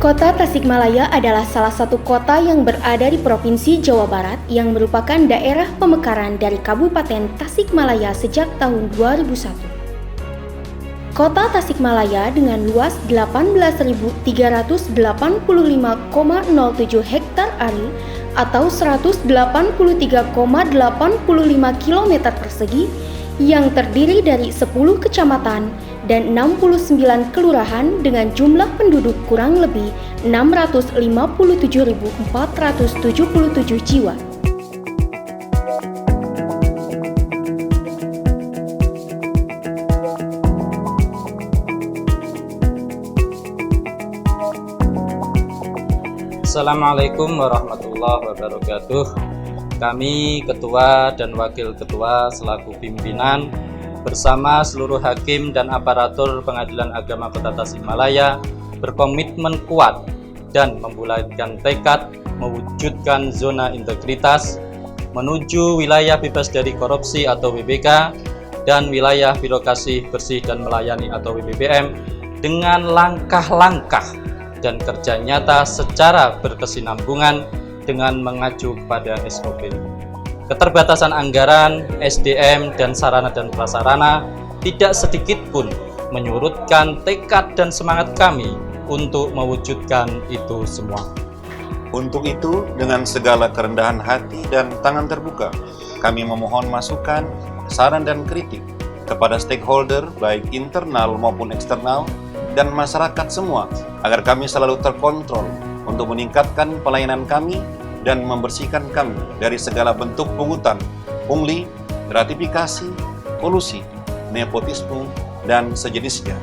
Kota Tasikmalaya adalah salah satu kota yang berada di Provinsi Jawa Barat yang merupakan daerah pemekaran dari Kabupaten Tasikmalaya sejak tahun 2001. Kota Tasikmalaya dengan luas 18.385,07 hektar ari atau 183,85 km persegi yang terdiri dari 10 kecamatan dan 69 kelurahan dengan jumlah penduduk kurang lebih 657.477 jiwa. Assalamualaikum warahmatullahi wabarakatuh. Kami Ketua dan Wakil Ketua selaku pimpinan bersama seluruh hakim dan aparatur Pengadilan Agama Kota Tasikmalaya berkomitmen kuat dan membulatkan tekad mewujudkan zona integritas menuju wilayah bebas dari korupsi atau WBK dan wilayah birokrasi bersih dan melayani atau WBBM dengan langkah-langkah dan kerja nyata secara berkesinambungan dengan mengacu pada SOP. Keterbatasan anggaran, SDM, dan sarana dan prasarana tidak sedikit pun menyurutkan tekad dan semangat kami untuk mewujudkan itu semua. Untuk itu, dengan segala kerendahan hati dan tangan terbuka, kami memohon masukan, saran dan kritik kepada stakeholder baik internal maupun eksternal dan masyarakat semua agar kami selalu terkontrol untuk meningkatkan pelayanan kami dan membersihkan kami dari segala bentuk pungutan, pungli, gratifikasi, kolusi, nepotisme, dan sejenisnya.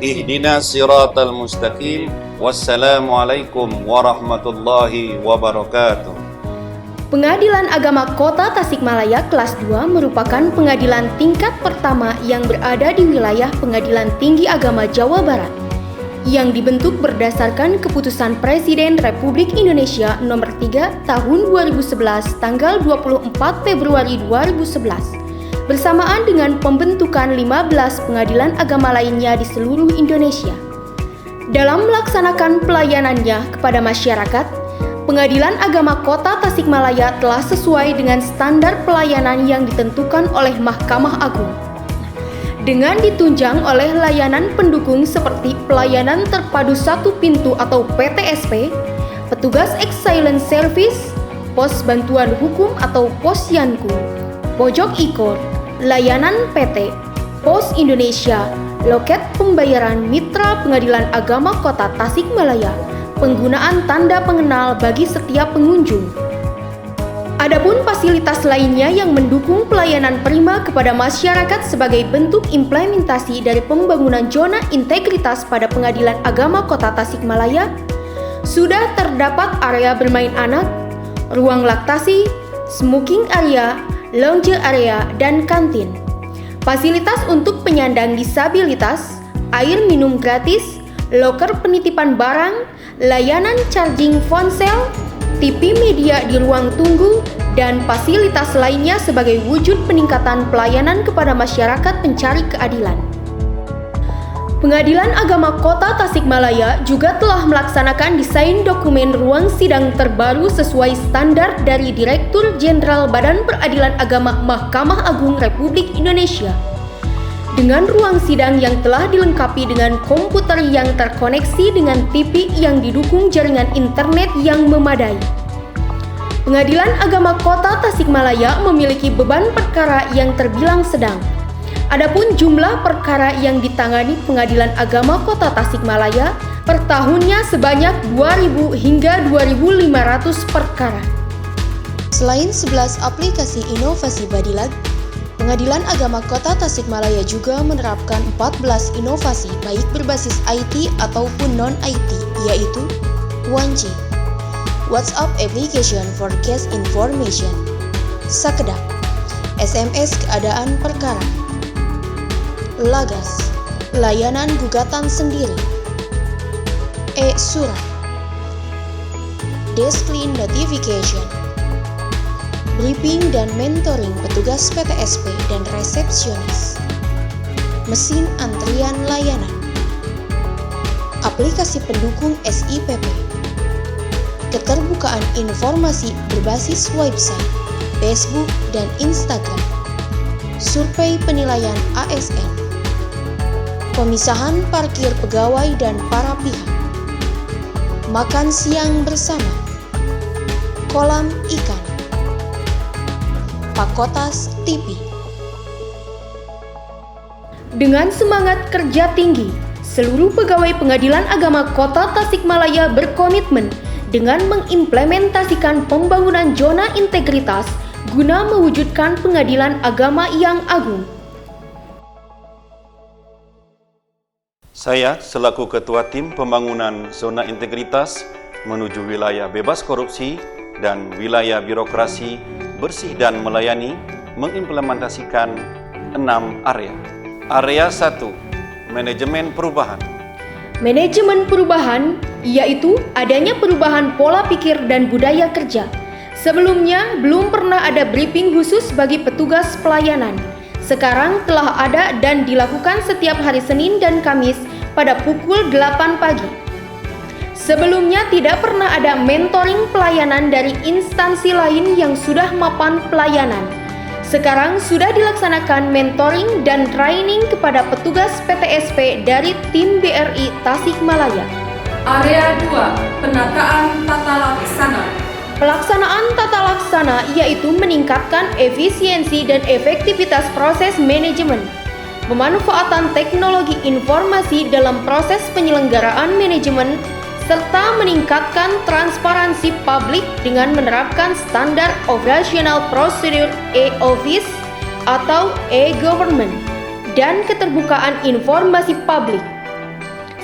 Ihdinas siratal mustaqim. Wassalamualaikum warahmatullahi wabarakatuh. Pengadilan Agama Kota Tasikmalaya kelas 2 merupakan pengadilan tingkat pertama yang berada di wilayah Pengadilan Tinggi Agama Jawa Barat yang dibentuk berdasarkan Keputusan Presiden Republik Indonesia Nomor 3 Tahun 2011 tanggal 24 Februari 2011 bersamaan dengan pembentukan 15 pengadilan agama lainnya di seluruh Indonesia. Dalam melaksanakan pelayanannya kepada masyarakat, Pengadilan Agama Kota Tasikmalaya telah sesuai dengan standar pelayanan yang ditentukan oleh Mahkamah Agung. Dengan ditunjang oleh layanan pendukung seperti pelayanan terpadu satu pintu atau PTSP, petugas Excellence Service, pos bantuan hukum atau posyanku, pojok ikor, layanan PT, Pos Indonesia, loket pembayaran mitra Pengadilan Agama Kota Tasikmalaya, penggunaan tanda pengenal bagi setiap pengunjung. Adapun fasilitas lainnya yang mendukung pelayanan prima kepada masyarakat sebagai bentuk implementasi dari pembangunan zona integritas pada Pengadilan Agama Kota Tasikmalaya, sudah terdapat area bermain anak, ruang laktasi, smoking area, lounge area, dan kantin. Fasilitas untuk penyandang disabilitas, air minum gratis, loker penitipan barang, layanan charging ponsel, TV media di ruang tunggu, dan fasilitas lainnya sebagai wujud peningkatan pelayanan kepada masyarakat pencari keadilan. Pengadilan Agama Kota Tasikmalaya juga telah melaksanakan desain dokumen ruang sidang terbaru sesuai standar dari Direktur Jenderal Badan Peradilan Agama Mahkamah Agung Republik Indonesia. Dengan ruang sidang yang telah dilengkapi dengan komputer yang terkoneksi dengan TV yang didukung jaringan internet yang memadai. Pengadilan Agama Kota Tasikmalaya memiliki beban perkara yang terbilang sedang. Adapun jumlah perkara yang ditangani Pengadilan Agama Kota Tasikmalaya per tahunnya sebanyak 2.000 hingga 2.500 perkara. Selain 11 aplikasi inovasi Badilag, Pengadilan Agama Kota Tasikmalaya juga menerapkan 14 inovasi baik berbasis IT ataupun non-IT, yaitu 1C, WhatsApp Application for Case Information, Sakedak, SMS keadaan perkara, Lagas, layanan gugatan sendiri, e-surat, Desk-Clean Notification, briefing dan mentoring petugas PTSP dan resepsionis, mesin antrian layanan, aplikasi pendukung SIPP, keterbukaan informasi berbasis website, Facebook, dan Instagram, survei penilaian ASN, pemisahan parkir pegawai dan para pihak, makan siang bersama, kolam ikan, Pakotas TV. Dengan semangat kerja tinggi, seluruh pegawai Pengadilan Agama Kota Tasikmalaya berkomitmen dengan mengimplementasikan pembangunan zona integritas guna mewujudkan pengadilan agama yang agung. Saya selaku Ketua Tim Pembangunan Zona Integritas menuju wilayah bebas korupsi dan wilayah birokrasi bersih dan melayani mengimplementasikan 6 area. Area 1, manajemen perubahan. Manajemen perubahan yaitu adanya perubahan pola pikir dan budaya kerja. Sebelumnya belum pernah ada briefing khusus bagi petugas pelayanan. Sekarang telah ada dan dilakukan setiap hari Senin dan Kamis pada pukul 8 pagi. Sebelumnya tidak pernah ada mentoring pelayanan dari instansi lain yang sudah mapan pelayanan. Sekarang sudah dilaksanakan mentoring dan training kepada petugas PTSP dari tim BRI Tasikmalaya. Area 2, penataan tata laksana. Pelaksanaan tata laksana yaitu meningkatkan efisiensi dan efektivitas proses manajemen, pemanfaatan teknologi informasi dalam proses penyelenggaraan manajemen, serta meningkatkan transparansi publik dengan menerapkan standar operasional prosedur e-office atau e-government dan keterbukaan informasi publik.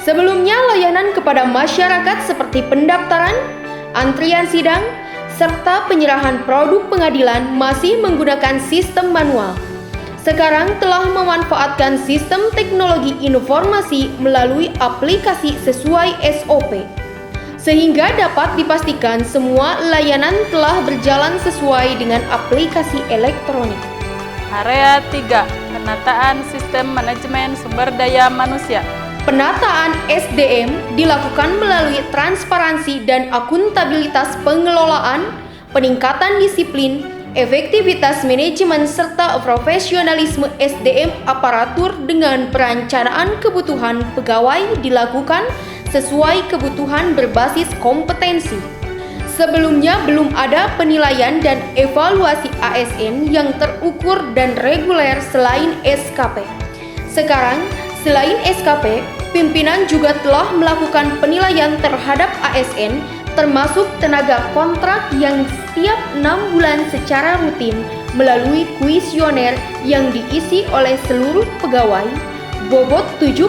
Sebelumnya layanan kepada masyarakat seperti pendaftaran, antrian sidang, serta penyerahan produk pengadilan masih menggunakan sistem manual. Sekarang telah memanfaatkan sistem teknologi informasi melalui aplikasi sesuai SOP, sehingga dapat dipastikan semua layanan telah berjalan sesuai dengan aplikasi elektronik. Area 3, penataan sistem manajemen sumber daya manusia. Penataan SDM dilakukan melalui transparansi dan akuntabilitas pengelolaan, peningkatan disiplin, efektivitas manajemen serta profesionalisme SDM aparatur dengan perencanaan kebutuhan pegawai dilakukan sesuai kebutuhan berbasis kompetensi. Sebelumnya belum ada penilaian dan evaluasi ASN yang terukur dan reguler selain SKP. Sekarang, selain SKP, pimpinan juga telah melakukan penilaian terhadap ASN termasuk tenaga kontrak yang setiap 6 bulan secara rutin melalui kuesioner yang diisi oleh seluruh pegawai, bobot 70%,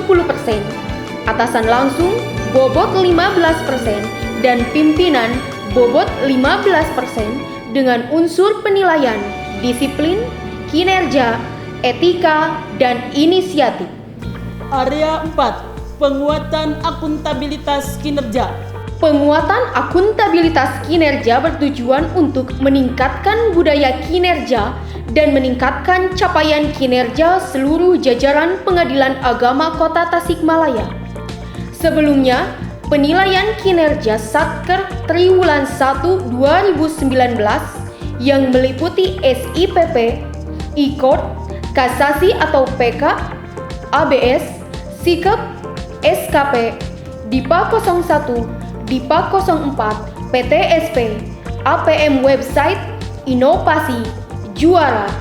atasan langsung bobot 15%, dan pimpinan bobot 15% dengan unsur penilaian, disiplin, kinerja, etika, dan inisiatif. Area 4, penguatan akuntabilitas kinerja. Penguatan akuntabilitas kinerja bertujuan untuk meningkatkan budaya kinerja dan meningkatkan capaian kinerja seluruh jajaran Pengadilan Agama Kota Tasikmalaya. Sebelumnya, penilaian kinerja Satker Triwulan 1 2019 yang meliputi SIPP, IKOD, Kasasi atau PK, ABS, Sikep, SKP, DIPA 01, DIPA 04, PTSP, APM Website, Inovasi, Juara,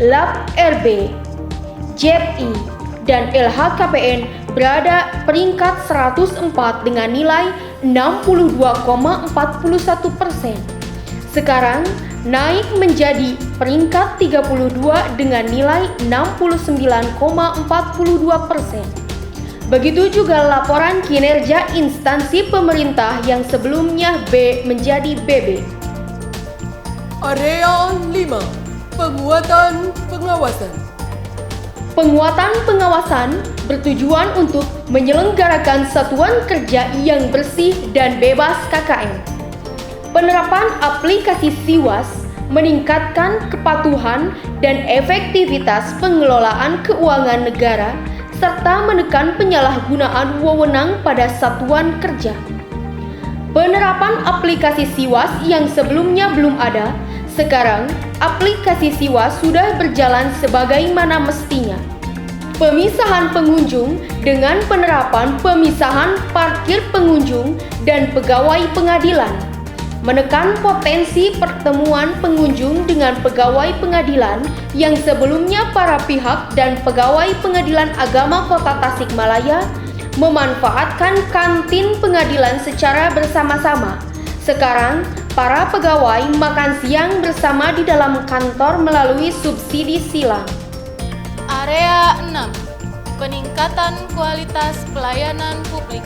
Lab RB, JEPI, dan LHKPN berada peringkat 104 dengan nilai 62,41%. Sekarang naik menjadi peringkat 32 dengan nilai 69,42%. Begitu juga laporan kinerja instansi pemerintah yang sebelumnya B menjadi BB. Area 5, penguatan pengawasan. Penguatan pengawasan bertujuan untuk menyelenggarakan satuan kerja yang bersih dan bebas KKN. Penerapan aplikasi SIWAS meningkatkan kepatuhan dan efektivitas pengelolaan keuangan negara serta menekan penyalahgunaan wewenang pada satuan kerja. Penerapan aplikasi Siwas yang sebelumnya belum ada, sekarang aplikasi Siwas sudah berjalan sebagaimana mestinya. Pemisahan pengunjung dengan penerapan pemisahan parkir pengunjung dan pegawai pengadilan. Menekan potensi pertemuan pengunjung dengan pegawai pengadilan yang sebelumnya para pihak dan pegawai Pengadilan Agama Kota Tasikmalaya memanfaatkan kantin pengadilan secara bersama-sama. Sekarang, para pegawai makan siang bersama di dalam kantor melalui subsidi silang. Area 6. Peningkatan kualitas pelayanan publik.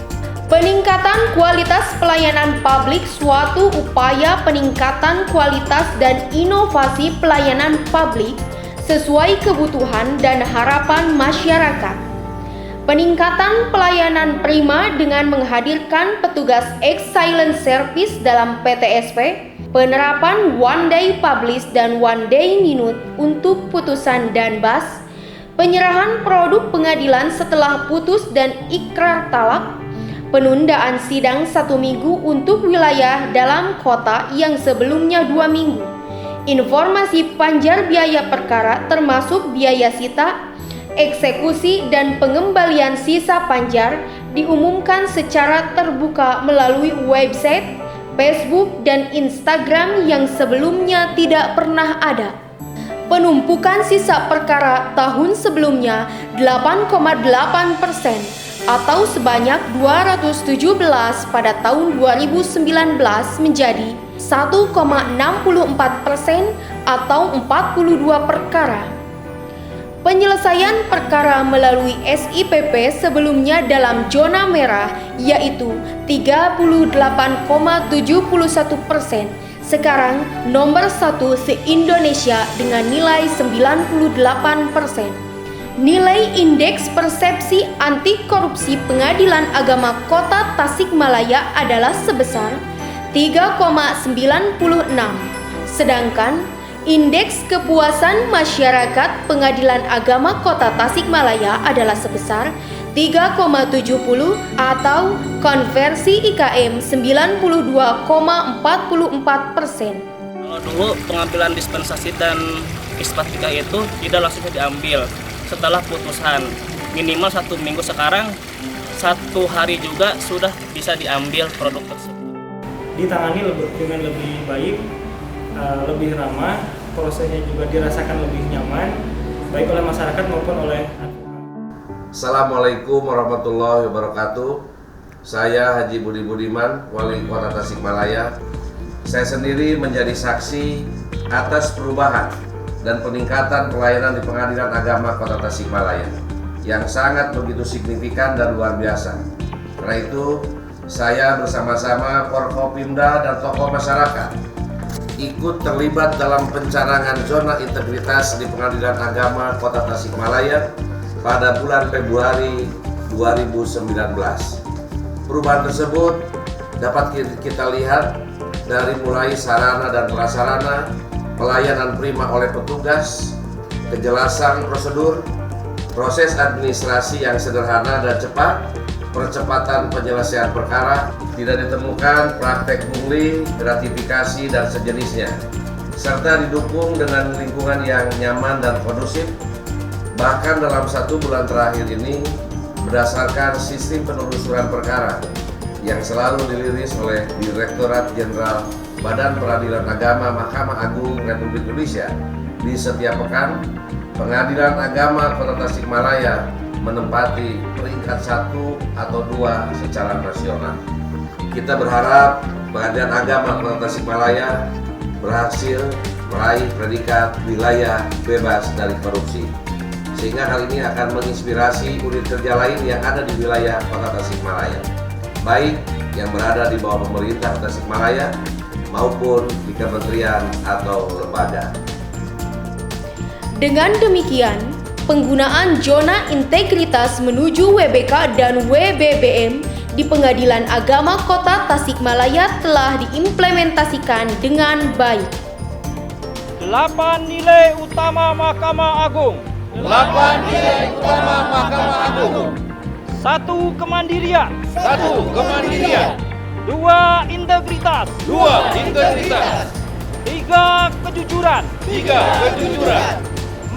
Peningkatan kualitas pelayanan publik suatu upaya peningkatan kualitas dan inovasi pelayanan publik sesuai kebutuhan dan harapan masyarakat. Peningkatan pelayanan prima dengan menghadirkan petugas excellent service dalam PTSP, penerapan one day publish dan one day minute untuk putusan dan bas, penyerahan produk pengadilan setelah putus dan ikrar talak, penundaan sidang 1 minggu untuk wilayah dalam kota yang sebelumnya 2 minggu, informasi panjar biaya perkara termasuk biaya sita, eksekusi dan pengembalian sisa panjar diumumkan secara terbuka melalui website, Facebook, dan Instagram yang sebelumnya tidak pernah ada. Penumpukan sisa perkara tahun sebelumnya 8,8% atau sebanyak 217 pada tahun 2019 menjadi 1,64% atau 42 perkara. Penyelesaian perkara melalui SIPP sebelumnya dalam zona merah yaitu 38,71%, sekarang nomor 1 se-Indonesia dengan nilai 98%. Nilai indeks persepsi anti korupsi Pengadilan Agama Kota Tasikmalaya adalah sebesar 3,96, sedangkan indeks kepuasan masyarakat Pengadilan Agama Kota Tasikmalaya adalah sebesar 3,70 atau konversi IKM 92,44%. Kalau dulu pengambilan dispensasi dan isbat nikah itu tidak langsung diambil setelah putusan, minimal 1 minggu, sekarang 1 hari juga sudah bisa diambil produk tersebut. Ditangani dengan lebih baik, lebih ramah, prosesnya juga dirasakan lebih nyaman, baik oleh masyarakat maupun oleh advokat. Assalamualaikum warahmatullahi wabarakatuh. Saya Haji Budi Budiman, Wali Kota Tasikmalaya. Saya sendiri menjadi saksi atas perubahan dan peningkatan pelayanan di Pengadilan Agama Kota Tasikmalaya yang sangat begitu signifikan dan luar biasa. Karena itu, saya bersama-sama Forkopimda dan tokoh masyarakat ikut terlibat dalam pencanangan zona integritas di Pengadilan Agama Kota Tasikmalaya pada bulan Februari 2019. Perubahan tersebut dapat kita lihat dari mulai sarana dan prasarana, pelayanan prima oleh petugas, kejelasan prosedur, proses administrasi yang sederhana dan cepat, percepatan penyelesaian perkara, tidak ditemukan praktek pungli, gratifikasi, dan sejenisnya, serta didukung dengan lingkungan yang nyaman dan kondusif. Bahkan dalam 1 bulan terakhir ini, berdasarkan sistem penelusuran perkara yang selalu dirilis oleh Direktorat Jenderal Badan Peradilan Agama Mahkamah Agung Republik Indonesia, di setiap pekan, Pengadilan Agama Kota Tasikmalaya menempati peringkat 1 atau 2 secara nasional. Kita berharap Pengadilan Agama Kota Tasikmalaya berhasil meraih predikat wilayah bebas dari korupsi, sehingga hal ini akan menginspirasi unit kerja lain yang ada di wilayah Kota Tasikmalaya, baik yang berada di bawah pemerintah Tasikmalaya maupun di kementerian atau lembaga. Dengan demikian, penggunaan zona integritas menuju WBK dan WBBM di Pengadilan Agama Kota Tasikmalaya telah diimplementasikan dengan baik. 8 nilai utama Mahkamah Agung 8 nilai utama Mahkamah Agung. 1. Kemandirian. 1. Kemandirian. 2. Integritas. 2. Integritas. 3. Kejujuran. 3. Kejujuran.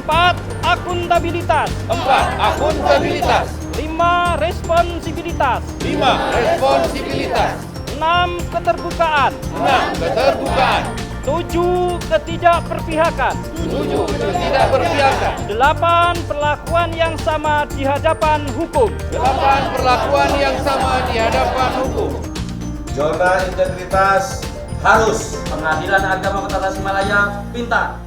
4. Akuntabilitas. 4. Akuntabilitas. 5. Responsibilitas. 5. Responsibilitas. 6. Keterbukaan. 6. Keterbukaan. 7. Ketidakperpihakan. 7. Ketidakperpihakan. 8. Perlakuan yang sama di hadapan hukum. 8. Perlakuan yang sama di hadapan hukum. Zona integritas harus. Pengadilan Agama Kota Tasikmalaya pintar.